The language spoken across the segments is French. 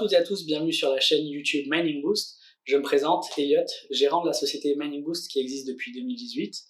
toutes et à tous, bienvenue sur la chaîne YouTube Mining Boost. Je me présente, Elliot, gérant de la société Mining Boost qui existe depuis 2018.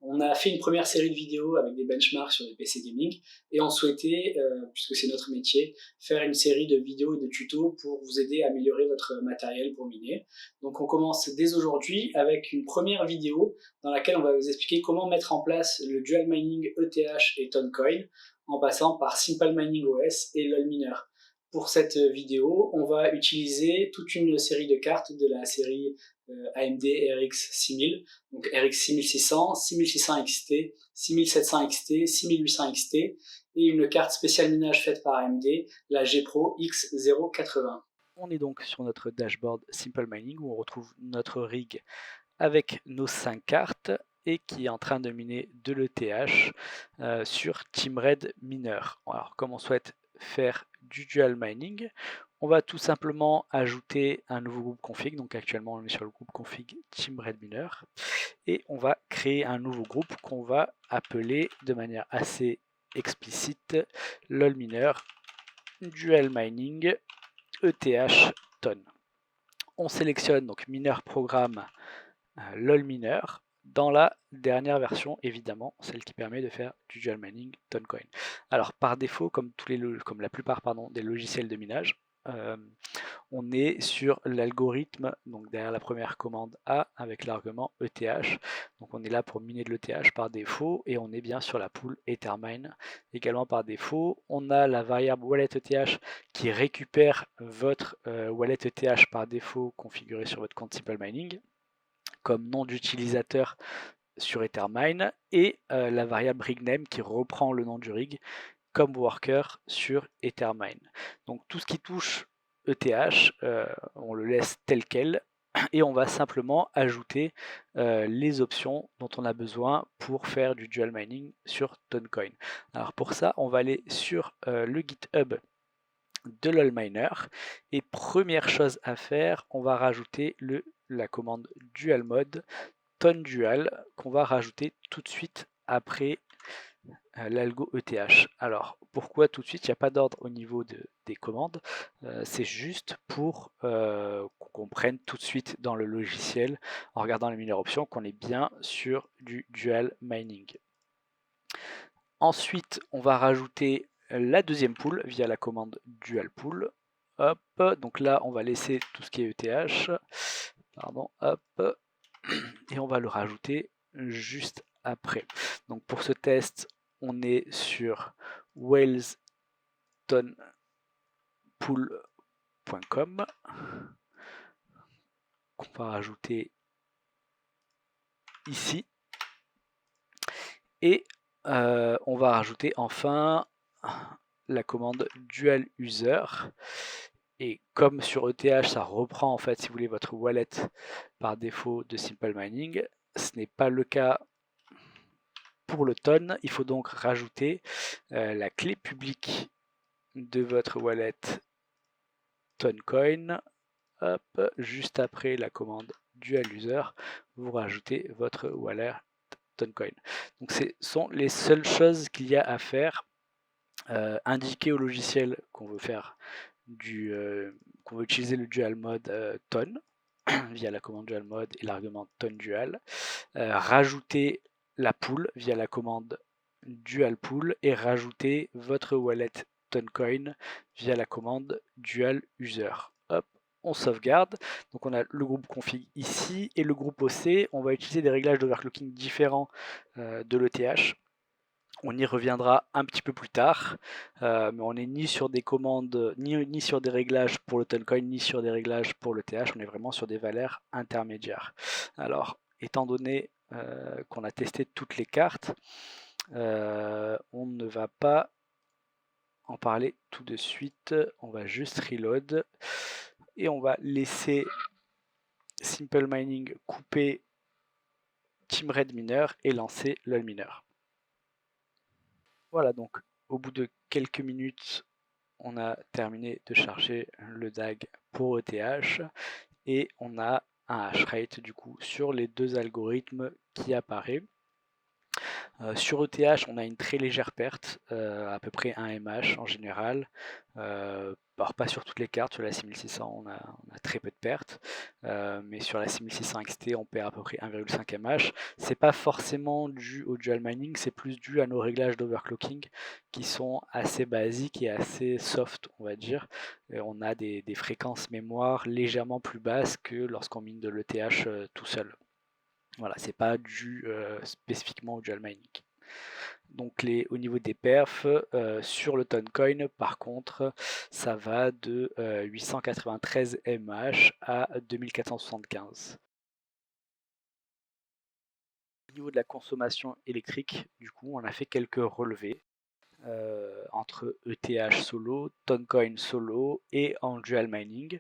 On a fait une première série de vidéos avec des benchmarks sur les PC gaming et on souhaitait, puisque c'est notre métier, faire une série de vidéos et de tutos pour vous aider à améliorer votre matériel pour miner. Donc on commence dès aujourd'hui avec une première vidéo dans laquelle on va vous expliquer comment mettre en place le Dual Mining ETH et Toncoin en passant par Simple Mining OS et LolMiner. Pour cette vidéo, on va utiliser toute une série de cartes de la série AMD RX 6000, donc RX 6600, 6600 XT, 6700 XT, 6800 XT, et une carte spéciale minage faite par AMD, la G-Pro X080. On est donc sur notre dashboard Simple Mining où on retrouve notre rig avec nos 5 cartes et qui est en train de miner de l'ETH sur TeamRed Miner. Alors comme on souhaite faire du dual mining, on va tout simplement ajouter un nouveau groupe config. Donc actuellement on est sur le groupe config TeamRed Miner et on va créer un nouveau groupe qu'on va appeler de manière assez explicite LolMiner Dual Mining ETH Ton. On sélectionne donc mineur programme LolMiner dans la dernière version, évidemment, celle qui permet de faire du dual mining Toncoin. Alors par défaut, comme la plupart des logiciels de minage, on est sur l'algorithme, donc derrière la première commande A avec l'argument ETH. Donc on est là pour miner de l'ETH par défaut et on est bien sur la pool Ethermine également par défaut. On a la variable wallet ETH qui récupère votre wallet ETH par défaut configuré sur votre compte Simple Mining comme nom d'utilisateur sur Ethermine et la variable rigname qui reprend le nom du rig comme worker sur Ethermine. Donc tout ce qui touche ETH, on le laisse tel quel et on va simplement ajouter les options dont on a besoin pour faire du dual mining sur Toncoin. Alors pour ça, on va aller sur le GitHub de LolMiner et première chose à faire, on va rajouter la commande dual mode TonDual qu'on va rajouter tout de suite après l'algo ETH. Alors pourquoi tout de suite? Il n'y a pas d'ordre au niveau des commandes, c'est juste pour qu'on comprenne tout de suite dans le logiciel en regardant les mineurs options qu'on est bien sur du dual mining. Ensuite on va rajouter la deuxième pool via la commande dual pool. Hop, donc là on va laisser tout ce qui est ETH, pardon, hop, et on va le rajouter juste après. Donc pour ce test, on est sur whalestonpool.com qu'on va rajouter ici. Et on va rajouter enfin la commande dual user. Et comme sur ETH, ça reprend en fait, si vous voulez, votre wallet par défaut de Simple Mining, ce n'est pas le cas pour le Ton. Il faut donc rajouter la clé publique de votre wallet Toncoin. Hop, juste après la commande dual user, vous rajoutez votre wallet Toncoin. Donc ce sont les seules choses qu'il y a à faire. Indiquer au logiciel qu'on veut faire qu'on veut utiliser le dual mode Ton via la commande dual mode et l'argument TonDual. Rajouter la pool via la commande dual pool et rajouter votre wallet Toncoin via la commande dual user. Hop, on sauvegarde. Donc on a le groupe config ici et le groupe OC. On va utiliser des réglages d'overclocking différents de l'ETH. On y reviendra un petit peu plus tard, mais on n'est ni sur des commandes, ni sur des réglages pour le Toncoin, ni sur des réglages pour le TH, on est vraiment sur des valeurs intermédiaires. Alors, étant donné qu'on a testé toutes les cartes, on ne va pas en parler tout de suite, on va juste reload, et on va laisser Simple Mining couper TeamRed Miner et lancer LolMiner. Voilà, donc au bout de quelques minutes, on a terminé de charger le DAG pour ETH et on a un hash rate du coup sur les deux algorithmes qui apparaît. Sur ETH, on a une très légère perte, à peu près 1 MH en général. Alors pas sur toutes les cartes, sur la 6600 on a très peu de pertes, mais sur la 6600 XT on perd à peu près 1,5 MH. C'est pas forcément dû au dual mining, c'est plus dû à nos réglages d'overclocking qui sont assez basiques et assez soft, on va dire. On a des fréquences mémoire légèrement plus basses que lorsqu'on mine de l'ETH tout seul. Voilà, c'est pas dû spécifiquement au dual mining. Donc au niveau des perfs, sur le Toncoin, par contre, ça va de 893 mH à 2475. Au niveau de la consommation électrique, du coup, on a fait quelques relevés entre ETH solo, Toncoin solo et en dual mining.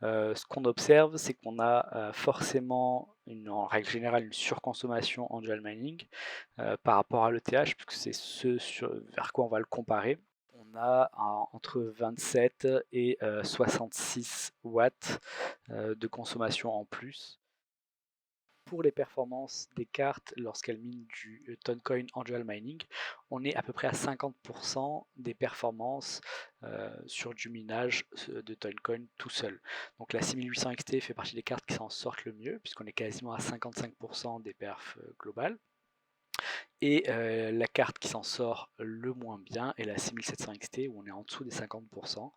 Ce qu'on observe, c'est qu'on a forcément, en règle générale, une surconsommation en dual mining par rapport à l'ETH, puisque c'est vers quoi on va le comparer. On a entre 27 et 66 watts de consommation en plus. Pour les performances des cartes lorsqu'elles minent du Toncoin en dual mining, on est à peu près à 50% des performances sur du minage de Toncoin tout seul. Donc la 6800 XT fait partie des cartes qui s'en sortent le mieux, puisqu'on est quasiment à 55% des perfs globales. Et la carte qui s'en sort le moins bien est la 6700 XT, où on est en dessous des 50%,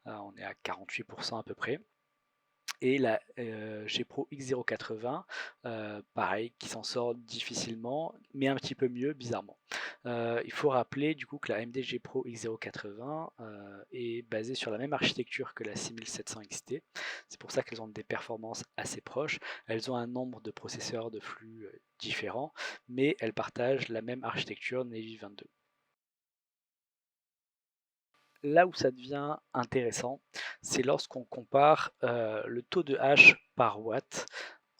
on est à 48% à peu près. Et la G-Pro X080, pareil, qui s'en sort difficilement, mais un petit peu mieux, bizarrement. Il faut rappeler du coup que la AMD G-Pro X080 est basée sur la même architecture que la 6700 XT. C'est pour ça qu'elles ont des performances assez proches. Elles ont un nombre de processeurs de flux différents, mais elles partagent la même architecture Navy 22. Là où ça devient intéressant, c'est lorsqu'on compare le taux de hash par watt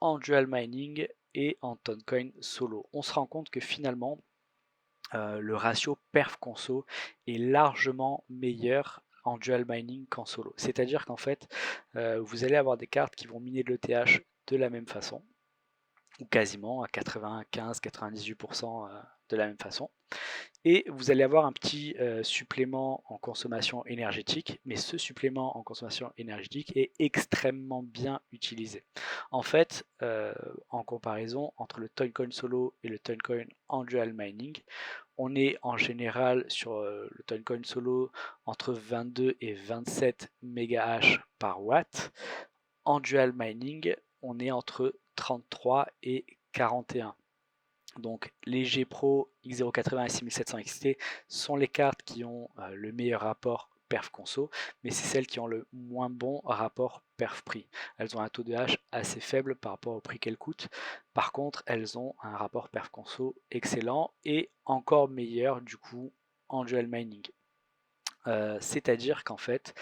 en dual mining et en Toncoin solo. On se rend compte que finalement, le ratio perf-conso est largement meilleur en dual mining qu'en solo. C'est-à-dire qu'en fait, vous allez avoir des cartes qui vont miner de l'ETH de la même façon, ou quasiment à 95-98% de la même façon. Et vous allez avoir un petit supplément en consommation énergétique, mais ce supplément en consommation énergétique est extrêmement bien utilisé. En fait, en comparaison entre le Toncoin solo et le Toncoin en dual mining, on est en général sur le Toncoin solo entre 22 et 27 MH par watt. En dual mining, on est entre 33 et 41. Donc les G Pro X080 et 6700 XT sont les cartes qui ont le meilleur rapport perf conso, mais c'est celles qui ont le moins bon rapport perf prix. Elles ont un taux de hash assez faible par rapport au prix qu'elles coûtent. Par contre, elles ont un rapport perf conso excellent et encore meilleur du coup en dual mining. C'est-à-dire qu'en fait,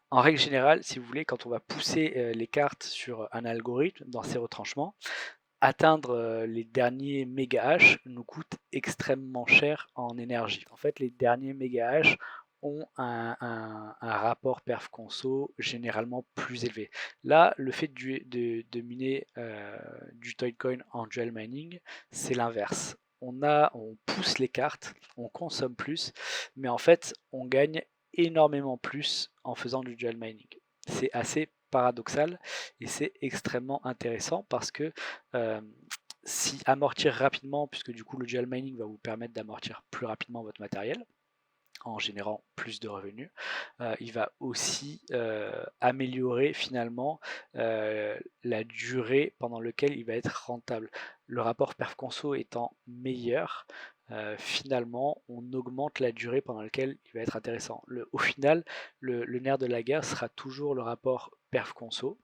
en règle générale, si vous voulez, quand on va pousser les cartes sur un algorithme dans ses retranchements, atteindre les derniers méga-hash nous coûte extrêmement cher en énergie. En fait, les derniers méga-hash ont un rapport perf-conso généralement plus élevé. Là, le fait de miner du Toycoin en dual mining, c'est l'inverse. On pousse les cartes, on consomme plus, mais en fait, on gagne énormément plus en faisant du dual mining. C'est assez paradoxal et c'est extrêmement intéressant parce que si amortir rapidement, puisque du coup le dual mining va vous permettre d'amortir plus rapidement votre matériel en générant plus de revenus, il va aussi améliorer finalement la durée pendant laquelle il va être rentable. Le rapport perf-conso étant meilleur, finalement on augmente la durée pendant laquelle il va être intéressant. Au final, le nerf de la guerre sera toujours le rapport perf-conso.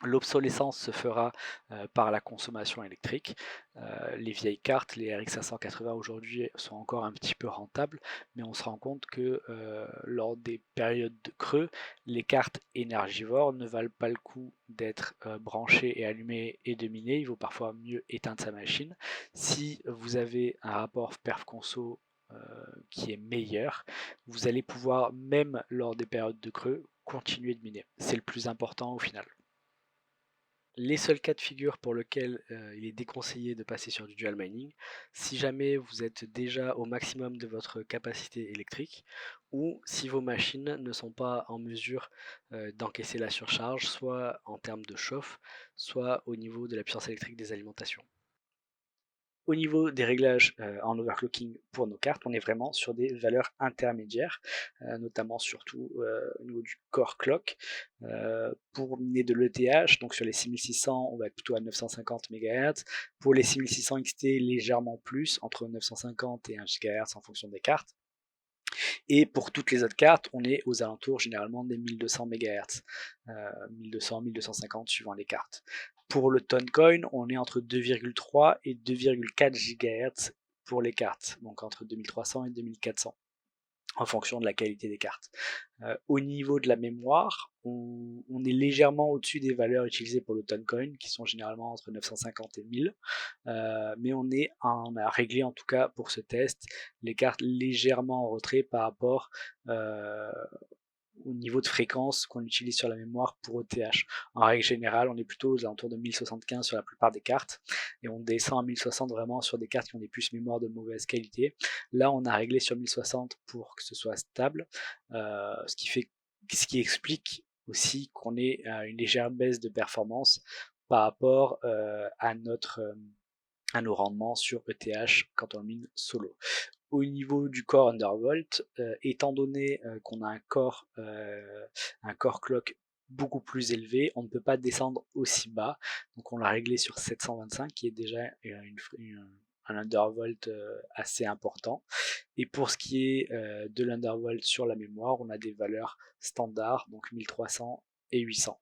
L'obsolescence se fera par la consommation électrique. Les vieilles cartes, les RX 580 aujourd'hui sont encore un petit peu rentables, mais on se rend compte que lors des périodes de creux, les cartes énergivores ne valent pas le coup d'être branchées et allumées et de miner. Il vaut parfois mieux éteindre sa machine. Si vous avez un rapport perf-conso qui est meilleur, vous allez pouvoir, même lors des périodes de creux, continuer de miner. C'est le plus important au final. Les seuls cas de figure pour lesquels il est déconseillé de passer sur du dual mining, si jamais vous êtes déjà au maximum de votre capacité électrique ou si vos machines ne sont pas en mesure d'encaisser la surcharge, soit en termes de chauffe, soit au niveau de la puissance électrique des alimentations. Au niveau des réglages en overclocking pour nos cartes, on est vraiment sur des valeurs intermédiaires, notamment surtout au niveau du core clock. Pour miner de l'ETH, donc sur les 6600, on va être plutôt à 950 MHz. Pour les 6600 XT, légèrement plus, entre 950 et 1 GHz en fonction des cartes. Et pour toutes les autres cartes, on est aux alentours généralement des 1200 MHz, 1200, 1250 suivant les cartes. Pour le Toncoin, on est entre 2,3 et 2,4 GHz pour les cartes, donc entre 2300 et 2400 en fonction de la qualité des cartes. Au niveau de la mémoire, on est légèrement au-dessus des valeurs utilisées pour le Toncoin, qui sont généralement entre 950 et 1000, mais on a réglé en tout cas pour ce test les cartes légèrement en retrait par rapport au niveau de fréquence qu'on utilise sur la mémoire pour ETH. En règle générale, on est plutôt aux alentours de 1075 sur la plupart des cartes, et on descend à 1060 vraiment sur des cartes qui ont des puces mémoire de mauvaise qualité. Là, on a réglé sur 1060 pour que ce soit stable, ce qui explique aussi qu'on ait une légère baisse de performance par rapport à nos rendements sur ETH quand on mine solo. Au niveau du core undervolt, étant donné qu'on a un core clock beaucoup plus élevé, on ne peut pas descendre aussi bas, donc on l'a réglé sur 725 qui est déjà un undervolt assez important. Et pour ce qui est de l'undervolt sur la mémoire, on a des valeurs standards, donc 1300 et 800.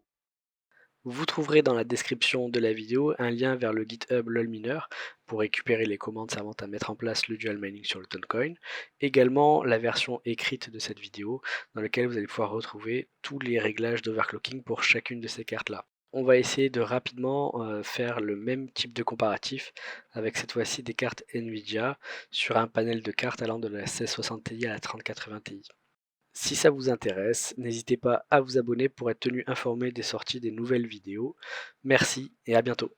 Vous trouverez dans la description de la vidéo un lien vers le GitHub lolminer pour récupérer les commandes servant à mettre en place le dual mining sur le Toncoin. Également la version écrite de cette vidéo dans laquelle vous allez pouvoir retrouver tous les réglages d'overclocking pour chacune de ces cartes-là. On va essayer de rapidement faire le même type de comparatif avec cette fois-ci des cartes Nvidia sur un panel de cartes allant de la 1660 Ti à la 3080 Ti. Si ça vous intéresse, n'hésitez pas à vous abonner pour être tenu informé des sorties des nouvelles vidéos. Merci et à bientôt.